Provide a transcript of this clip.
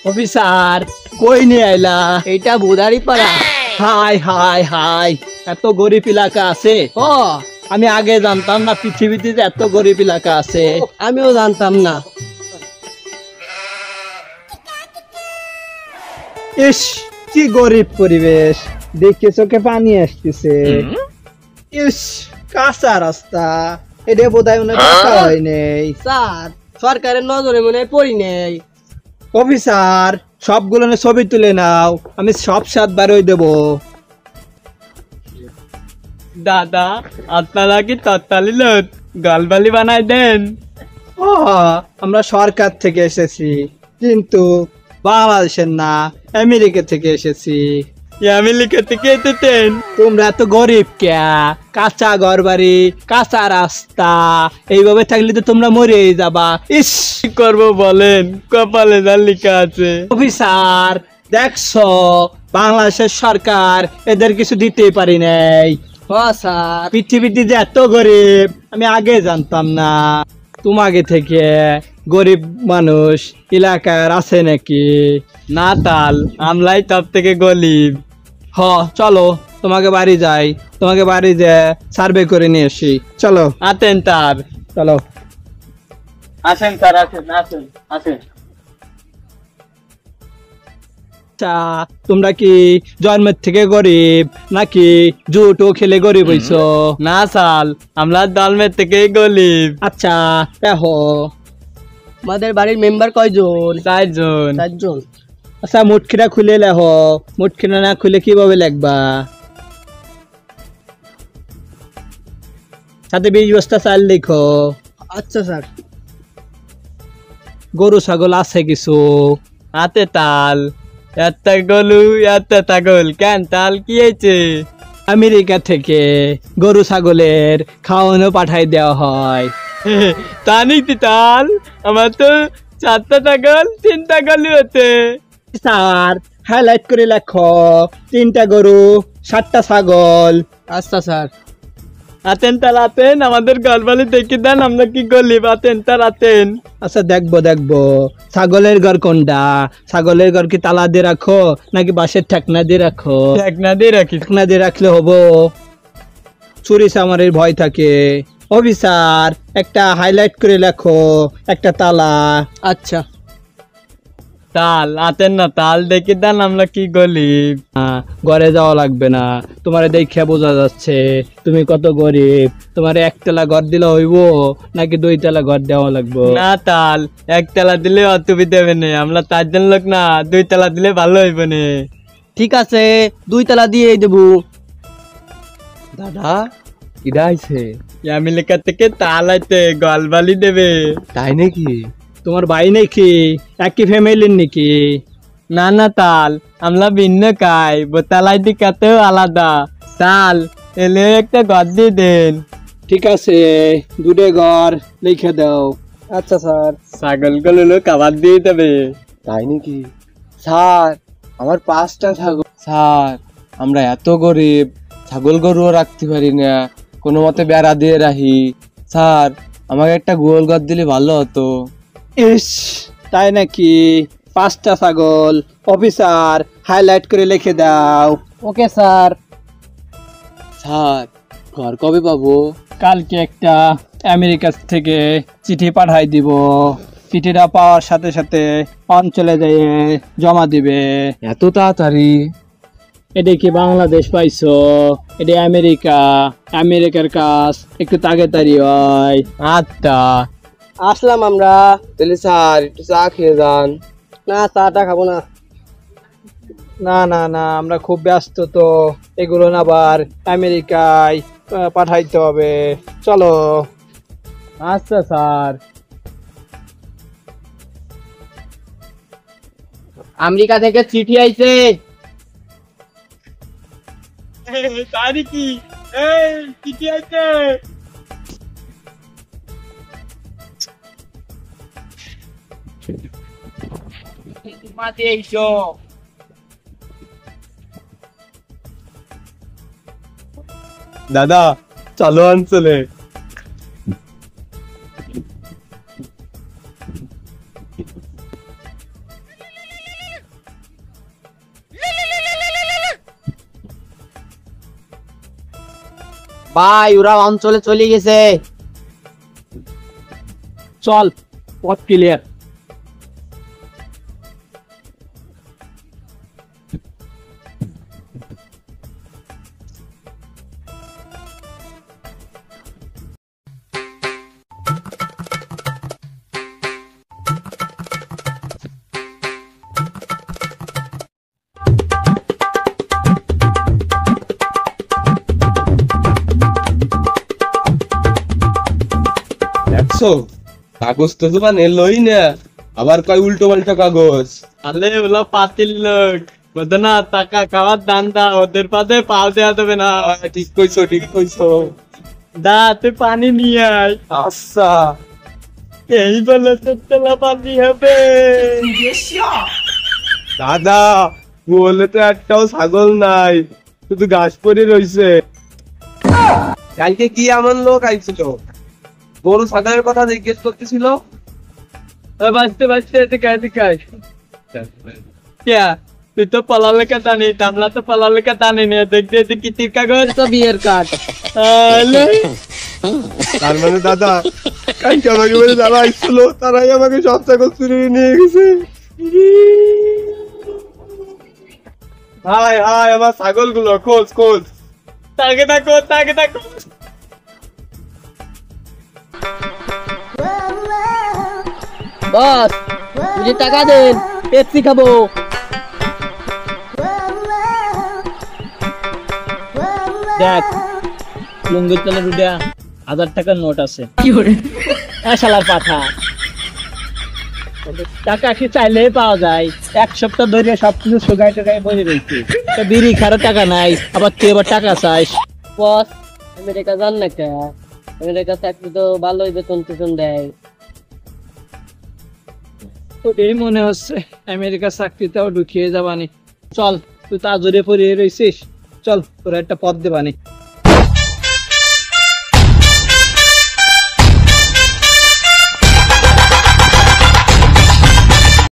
Officer কই নিয়ে আইলা? এইটা বুদারি পাড়া। হাই হাই হাই, এত গরিব এলাকা আছে? ও আমি আগে জানতাম না পৃথিবীতে যে এত গরিব এলাকা আছে। আমিও জানতাম না। ইস কি গরিব পরিবেশ, দেখে চোখে পানি আসতেছে। ইস কাঁচা রাস্তা, এটা বোধহয় মনে পাকা হয় নেই। স্যার সরকারের নজরে মনে হয় পড়ি নেই। অফিসার সবগুলো ছবি তুলে নাও, আমি সব 7 বারই দেবো। দাদা আপনারা কি তত্তালিল গালবালি বানাই দেন? ও আমরা সরকার থেকে এসেছি, কিন্তু বাংলাদেশের না, আমেরিকা থেকে এসেছি। আমেরিকা থেকে এসেছেন? তোমরা এত গরিব কে? কাঁচা ঘর বাড়ি, কাঁচা রাস্তা, এইভাবে থাকলে তো তোমরা মরেই যাবা। ইস কি করবো বলেন, কপালে যা লেখা আছে। অফিসার দেখছো, বাংলাদেশের সরকার এদের কিছু দিতেই পারি নাই। ও স্যার পৃথিবীতে যে এত গরিব আমি আগে জানতাম না। তোমাকে থেকে গরিব মানুষ এলাকার আছে নাকি? না তাল, আমলাই সব থেকে গরিব। হ চলো তোমাকে বাড়ি যাই, তোমাকে বাড়ি যে সার্ভে করে নিয়ে আসি। চলো আতেন তার, চলো। আসেন স্যার, আসেন আসেন আসেন। আচ্ছা তোমরা কি জন্মের থেকে গরিব নাকি জুটো খেলে গরিব হইছো? না সাল, আমরা দলমের থেকেই গরিব। আচ্ছা দেখো, আমাদের বাড়ির মেম্বার কয়জন? 4 জন। 4 জন। আচ্ছা মুটখিটা খুলে লেখো, মুটখিটা না খুলে কিভাবে লিখবা? সাথে 20 বস্তা চাল লিখো। আচ্ছা স্যার। গরু ছাগল আছে কিছু? হাতে তাল, একটা গলু একটা ছাগল। কেন তাল কি হয়েছে? আমেরিকা থেকে গরু ছাগলের খাওয়ানো পাঠাই দেওয়া হয়। তা নিতি তাল, আমার তো 4টা ছাগল 3টা গলু হতে। স্যার হাইলাইট করে লেখো, 3টা গরু 7টা ছাগল। আচ্ছা স্যার। আতেন তাল আতেন, আমাদের গলবালি দেখে দেন, আমরা কি গরিব। আতেন তাল আতেন। আচ্ছা দেখবো দেখবো, ছাগলের ঘর কোনটা? ছাগলের ঘর কি তালা দিয়ে রাখো নাকি বাঁশের ঠেকনা দিয়ে রাখো? ঠেকনা দিয়ে রাখি। ঠেকনা দিয়ে রাখলে হবো, চুরি চামারের ভয় থাকে। অফিসার একটা হাইলাইট করে লেখো, একটা তালা। আচ্ছা তাল আতেন না, তাল দেখে দেন, আমরা কি গরিব। ঘরে যাওয়া লাগবে না, তোমার দেখে বোঝা যাচ্ছে তুমি কত গরিব। তোমার 1 তলা ঘর দিলে হইব নাকি 2 তলা ঘর দেওয়া লাগবে? না তাল, 1 তলা দিলে অসুবিধা হবে না, আমরা 4 জন লোক না, 2 তলা দিলে ভালো হইব না। ঠিক আছে, 2 তলা দিয়ে দেবো। দাদা কিরা আইছে? আমেরিকা থেকে তাল আইতে গলবালি দেবে। তাই নাকি? তোমার ভাই নাকি? একই ফ্যামিলির নাকি? না না তাল, আমরা ভিন্ন খাই, বোতালাই দিকাতেও আলাদা। তাল এলে একটা ঘর দিয়ে দেন। ঠিক আছে, 2টে ঘর লিখে দাও। আচ্ছা স্যার। ছাগল গুলো খাবার দিয়ে দেবে। তাই নাকি? স্যার আমার 5টা ছাগল। স্যার আমরা এত গরিব, ছাগল গরুও রাখতে পারি না, কোনো মতে বেড়া দিয়ে রাখি। স্যার আমাকে একটা গোল ঘর দিলে ভালো হতো। ইস তাই নাকি? 5টা ছাগল। অফিসার হাইলাইট করে লিখে দাও। Okay sir. স্যার ঘর কবে পাবো? কালকে একটা আমেরিকা থেকে চিঠি পাঠাই দিব, চিঠিটা পাওয়ার সাথে সাথে অঞ্চলে যেয়ে জমা দিবে। এত তাড়াতাড়ি? এটা কি বাংলাদেশ পাইছো? এটা আমেরিকা, আমেরিকার কাজ একটু তাড়াতাড়ি হয়। আচ্ছা আসলাম আমরা। তাহলে স্যার একটু চা খেয়ে যান। না চাটা খাবো না। না না না, আমরা খুব ব্যস্ত তো, এগুলো না আবার আমেরিকায় পাঠাইতে হবে। চলো। আচ্ছা স্যার। আমেরিকা থেকে চিঠি আইছে। তাই কি? এই চিঠি আছে। দাদা চলো অঞ্চলে। ভাই ওরা অঞ্চলে চলে গেছে। চল, পথ ক্লিয়ার। দেখছো কাগজ তো তোমার এলোই না, আবার কয় উল্টো পাল্টা কাগজ। আলে ওলা পাতিল লোক, বুঝো না, টাকা খাওয়ার দান দা, ওদের পাতে পাও দেওয়া দেবে না। ঠিক কইছো, ঠিক কইছো। দা তুই পানি নিয়ে আয়। আচ্ছা এই বলে তেলা পানি হবে। দাদা বলে তো একটাও ছাগল নাই, শুধু ঘাস পরে রইছে। কালকে কি এমন লোক আইছিল, গরু ছাগলের কথা জিজ্ঞেস করতেছিল। বাঁচতে বাঁচতে এদিকে এদিকে আয়। ক্যা তুই তো পলালেখা জানি, আমরা তো পলালেখা জানি না। দেখতে দেখতে কিতির কাগজ তো বিয়ের কার্ড। আলে তার মানে দাদা কালকে আমাকে বলে যারা আইছিল তারাই আমাকে সব ছাগল চুরি নিয়ে গেছে। হাই হাই আমার ছাগল গুলো খোঁজ খোঁজ। তাকে থাকো, তাকে থাকো। বস বুঝে টাকা দেন, পেপসি খাবো। দেখ লুঙ্গির তলের উঠে 1000 টাকার নোট আছে। শালার পাঠা, টাকা কি চাইলেই পাওয়া যায়? এক সপ্তাহ ধরে সবকিছু শুকাই টুকাই বসে রয়েছে, বিড়ি খারো টাকা নাই, আবার তুই আবার টাকা চাইস। বস আমেরিকা যান না কে? আমেরিকা চাকরি তো ভালোই বেতন টেতন দেয়। এই মনে হচ্ছে আমেরিকা চাকরিতেও ঢুকিয়ে যাবানি। চল তুই তা জোরে পড়িয়ে রয়েছিস, চল তোর একটা পদ দেবানি।